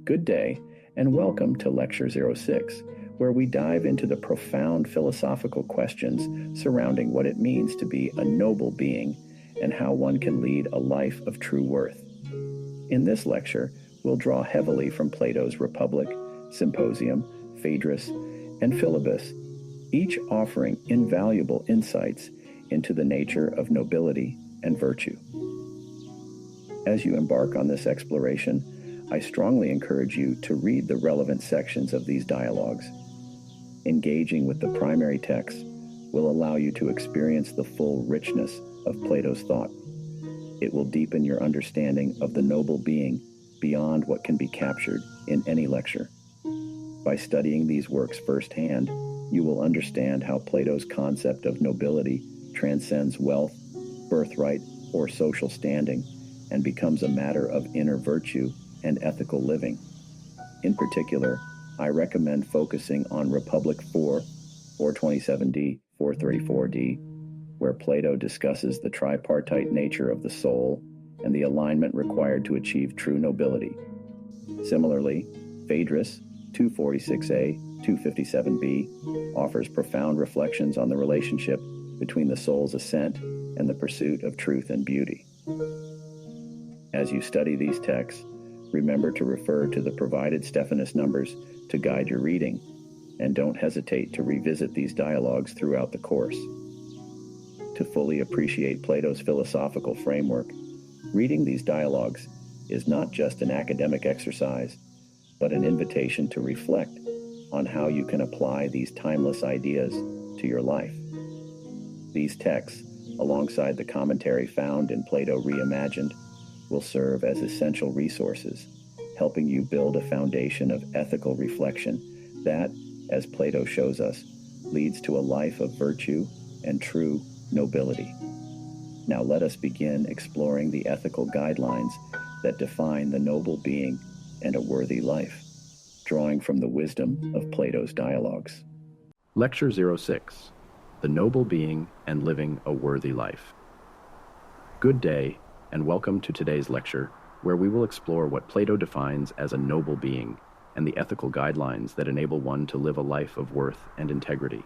Good day, and welcome to Lecture 06, where we dive into the profound philosophical questions surrounding what it means to be a noble being and how one can lead a life of true worth. In this lecture, we'll draw heavily from Plato's Republic, Symposium, Phaedrus, and Philebus, each offering invaluable insights into the nature of nobility and virtue. As you embark on this exploration, I strongly encourage you to read the relevant sections of these dialogues. Engaging with the primary text will allow you to experience the full richness of Plato's thought. It will deepen your understanding of the noble being beyond what can be captured in any lecture. By studying these works firsthand, you will understand how Plato's concept of nobility transcends wealth, birthright, or social standing, and becomes a matter of inner virtue and ethical living. In particular, I recommend focusing on Republic 4, 427d, 434d, where Plato discusses the tripartite nature of the soul and the alignment required to achieve true nobility. Similarly, Phaedrus 246a, 257b offers profound reflections on the relationship between the soul's ascent and the pursuit of truth and beauty. As you study these texts, remember to refer to the provided Stephanus numbers to guide your reading, and don't hesitate to revisit these dialogues throughout the course. To fully appreciate Plato's philosophical framework, reading these dialogues is not just an academic exercise, but an invitation to reflect on how you can apply these timeless ideas to your life. These texts, alongside the commentary found in Plato Reimagined, will serve as essential resources, helping you build a foundation of ethical reflection that, as Plato shows us, leads to a life of virtue and true nobility. Now let us begin exploring the ethical guidelines that define the noble being and a worthy life, drawing from the wisdom of Plato's dialogues. Lecture 06, The Noble Being and Living a Worthy Life. Good day, and welcome to today's lecture, where we will explore what Plato defines as a noble being and the ethical guidelines that enable one to live a life of worth and integrity.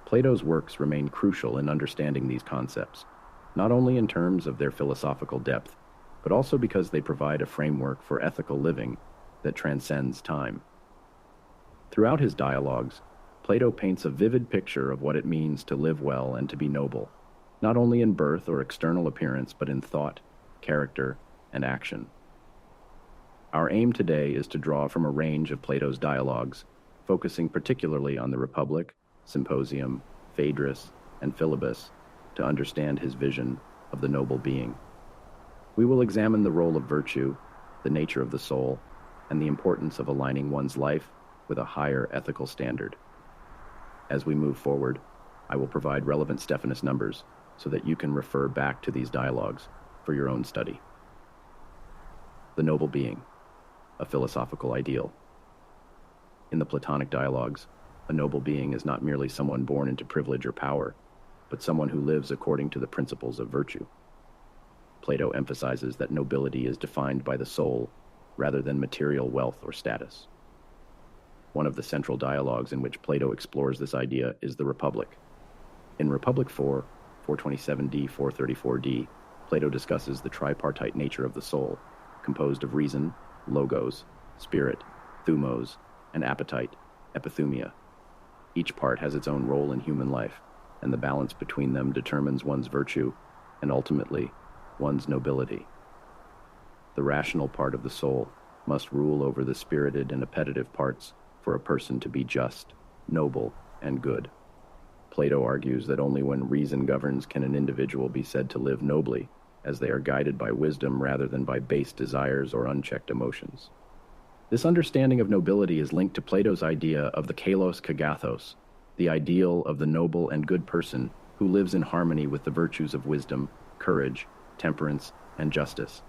Plato's works remain crucial in understanding these concepts, not only in terms of their philosophical depth, but also because they provide a framework for ethical living that transcends time. Throughout his dialogues, Plato paints a vivid picture of what it means to live well and to be noble, not only in birth or external appearance, but in thought, character, and action. Our aim today is to draw from a range of Plato's dialogues, focusing particularly on the Republic, Symposium, Phaedrus, and Philebus, to understand his vision of the noble being. We will examine the role of virtue, the nature of the soul, and the importance of aligning one's life with a higher ethical standard. As we move forward, I will provide relevant Stephanus numbers so that you can refer back to these dialogues for your own study. The noble being, a philosophical ideal. In the Platonic dialogues, a noble being is not merely someone born into privilege or power, but someone who lives according to the principles of virtue. Plato emphasizes that nobility is defined by the soul rather than material wealth or status. One of the central dialogues in which Plato explores this idea is the Republic. In Republic 4, 427d, 434d, Plato discusses the tripartite nature of the soul, composed of reason, logos, spirit, thumos, and appetite, epithumia. Each part has its own role in human life, and the balance between them determines one's virtue and ultimately one's nobility. The rational part of the soul must rule over the spirited and appetitive parts for a person to be just, noble, and good. Plato argues that only when reason governs can an individual be said to live nobly, as they are guided by wisdom rather than by base desires or unchecked emotions. This understanding of nobility is linked to Plato's idea of the kalos kagathos, the ideal of the noble and good person who lives in harmony with the virtues of wisdom, courage, temperance, and justice.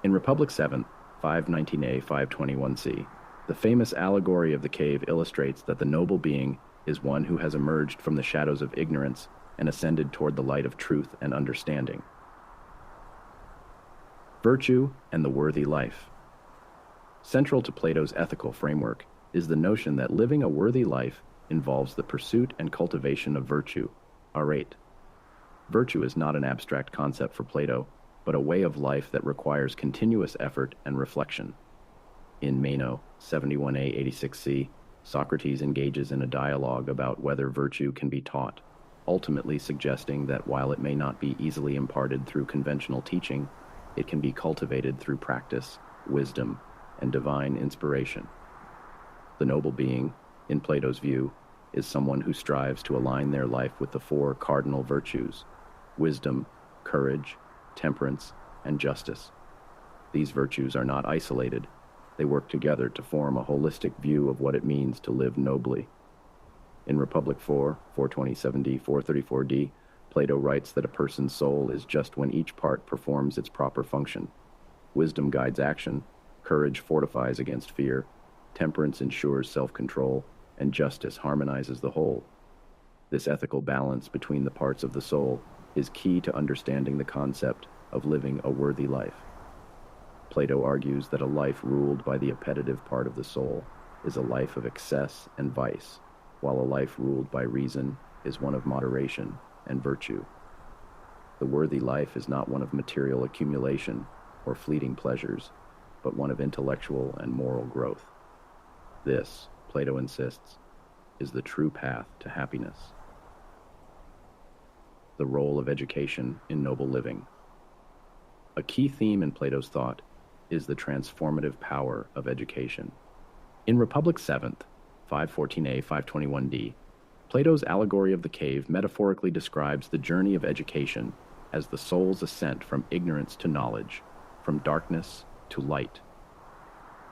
In Republic 7, 519a, 521c, the famous allegory of the cave illustrates that the noble being is one who has emerged from the shadows of ignorance and ascended toward the light of truth and understanding. Virtue and the worthy life. Central to Plato's ethical framework is the notion that living a worthy life involves the pursuit and cultivation of virtue, arete. Virtue is not an abstract concept for Plato, but a way of life that requires continuous effort and reflection. In Meno 71a 86c, Socrates engages in a dialogue about whether virtue can be taught, ultimately suggesting that while it may not be easily imparted through conventional teaching, it can be cultivated through practice, wisdom, and divine inspiration. The noble being, in Plato's view, is someone who strives to align their life with the four cardinal virtues: wisdom, courage, temperance, and justice. These virtues are not isolated. They work together to form a holistic view of what it means to live nobly. In Republic 4, 427d, 434d, Plato writes that a person's soul is just when each part performs its proper function. Wisdom guides action, courage fortifies against fear, temperance ensures self-control, and justice harmonizes the whole. This ethical balance between the parts of the soul is key to understanding the concept of living a worthy life. Plato argues that a life ruled by the appetitive part of the soul is a life of excess and vice, while a life ruled by reason is one of moderation and virtue. The worthy life is not one of material accumulation or fleeting pleasures, but one of intellectual and moral growth. This, Plato insists, is the true path to happiness. The role of education in noble living. A key theme in Plato's thought is the transformative power of education. In Republic 7th, 514a, 521d, Plato's allegory of the cave metaphorically describes the journey of education as the soul's ascent from ignorance to knowledge, from darkness to light.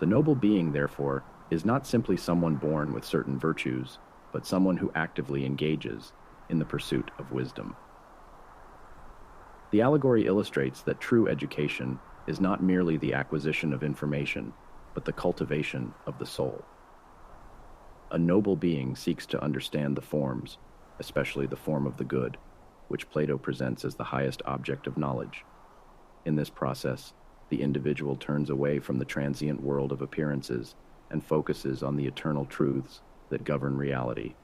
The noble being, therefore, is not simply someone born with certain virtues, but someone who actively engages in the pursuit of wisdom. The allegory illustrates that true education is not merely the acquisition of information, but the cultivation of the soul. A noble being seeks to understand the forms, especially the form of the good, which Plato presents as the highest object of knowledge. In this process, the individual turns away from the transient world of appearances and focuses on the eternal truths that govern reality.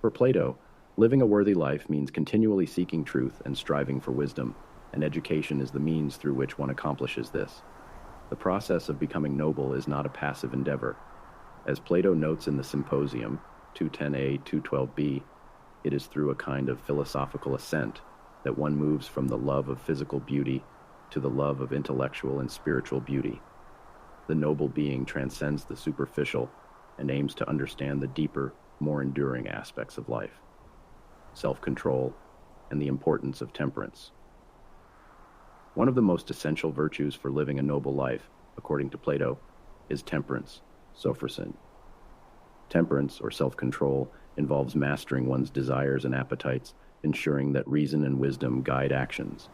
For Plato, living a worthy life means continually seeking truth and striving for wisdom, and education is the means through which one accomplishes this. The process of becoming noble is not a passive endeavor. As Plato notes in the Symposium, 210a, 212b, it is through a kind of philosophical ascent that one moves from the love of physical beauty to the love of intellectual and spiritual beauty. The noble being transcends the superficial and aims to understand the deeper, more enduring aspects of life: self-control and the importance of temperance. One of the most essential virtues for living a noble life, according to Plato, is temperance, sophrosin. Temperance, or self-control, involves mastering one's desires and appetites, ensuring that reason and wisdom guide actions.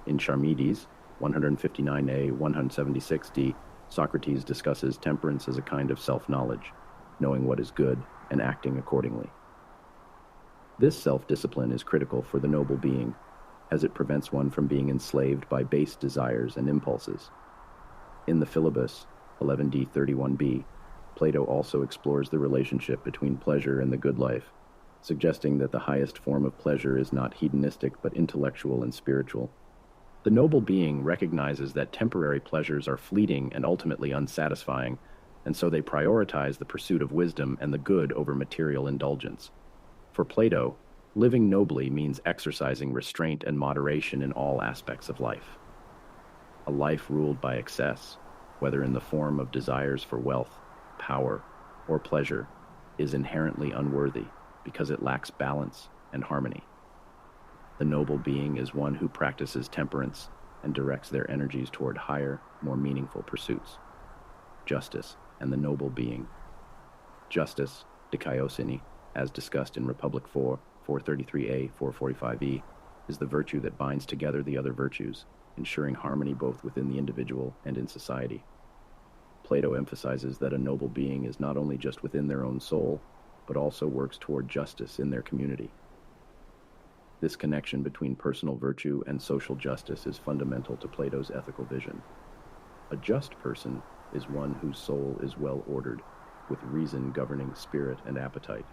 In Charmides, 159a, 176d, Socrates discusses temperance as a kind of self-knowledge, knowing what is good and acting accordingly. This self-discipline is critical for the noble being, as it prevents one from being enslaved by base desires and impulses. In the Philebus, 11d 31b, Plato also explores the relationship between pleasure and the good life, suggesting that the highest form of pleasure is not hedonistic but intellectual and spiritual. The noble being recognizes that temporary pleasures are fleeting and ultimately unsatisfying, and so they prioritize the pursuit of wisdom and the good over material indulgence. For Plato, living nobly means exercising restraint and moderation in all aspects of life. A life ruled by excess, whether in the form of desires for wealth, power, or pleasure, is inherently unworthy because it lacks balance and harmony. The noble being is one who practices temperance and directs their energies toward higher, more meaningful pursuits. Justice and the noble being. Justice, dikaiosune, as discussed in Republic 4, 433a, 445e, is the virtue that binds together the other virtues, ensuring harmony both within the individual and in society. Plato emphasizes that a noble being is not only just within their own soul, but also works toward justice in their community. This connection between personal virtue and social justice is fundamental to Plato's ethical vision. A just person is one whose soul is well ordered, with reason governing spirit and appetite.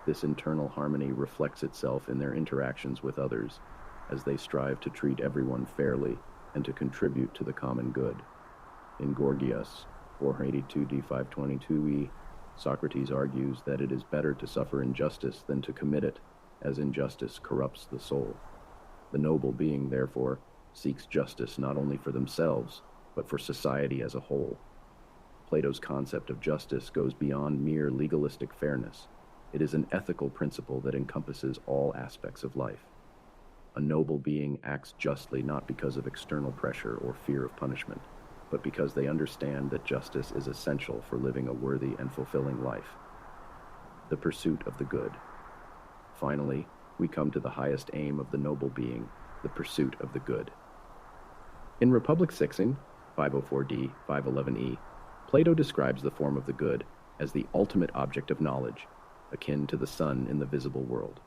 This internal harmony reflects itself in their interactions with others, as they strive to treat everyone fairly and to contribute to the common good. In Gorgias 482d 522e, Socrates argues that it is better to suffer injustice than to commit it, as injustice corrupts the soul. The noble being, therefore, seeks justice not only for themselves, but for society as a whole. Plato's concept of justice goes beyond mere legalistic fairness. It is an ethical principle that encompasses all aspects of life. A noble being acts justly not because of external pressure or fear of punishment, but because they understand that justice is essential for living a worthy and fulfilling life. The pursuit of the good. Finally, we come to the highest aim of the noble being, the pursuit of the good. In Republic 6, 504d, 511e, Plato describes the form of the good as the ultimate object of knowledge, akin to the sun in the visible world.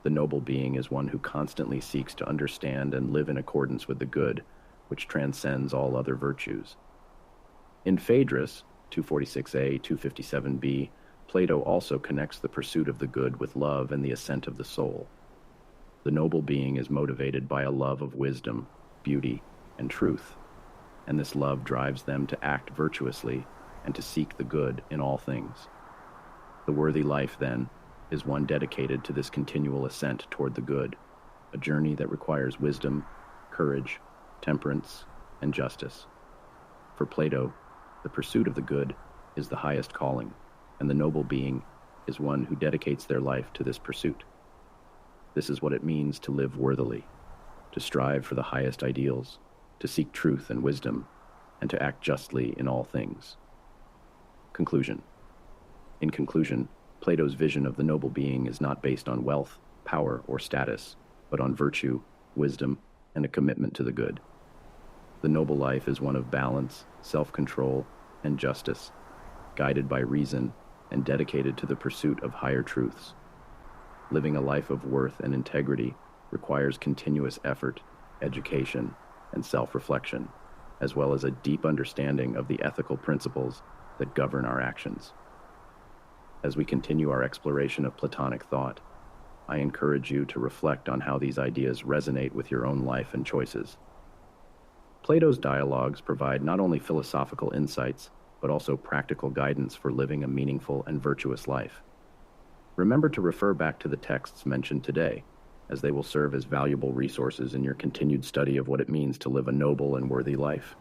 The noble being is one who constantly seeks to understand and live in accordance with the good, which transcends all other virtues. In Phaedrus 246a, 257b, Plato also connects the pursuit of the good with love and the ascent of the soul. The noble being is motivated by a love of wisdom, beauty, and truth, and this love drives them to act virtuously and to seek the good in all things. The worthy life, then, is one dedicated to this continual ascent toward the good, a journey that requires wisdom, courage, temperance, and justice. For Plato, the pursuit of the good is the highest calling, and the noble being is one who dedicates their life to this pursuit. This is what it means to live worthily, to strive for the highest ideals, to seek truth and wisdom, and to act justly in all things. Conclusion. In conclusion, Plato's vision of the noble being is not based on wealth, power, or status, but on virtue, wisdom, and a commitment to the good. The noble life is one of balance, self-control, and justice, guided by reason and dedicated to the pursuit of higher truths. Living a life of worth and integrity requires continuous effort, education, and self-reflection, as well as a deep understanding of the ethical principles that govern our actions. As we continue our exploration of Platonic thought, I encourage you to reflect on how these ideas resonate with your own life and choices. Plato's dialogues provide not only philosophical insights, but also practical guidance for living a meaningful and virtuous life. Remember to refer back to the texts mentioned today, as they will serve as valuable resources in your continued study of what it means to live a noble and worthy life.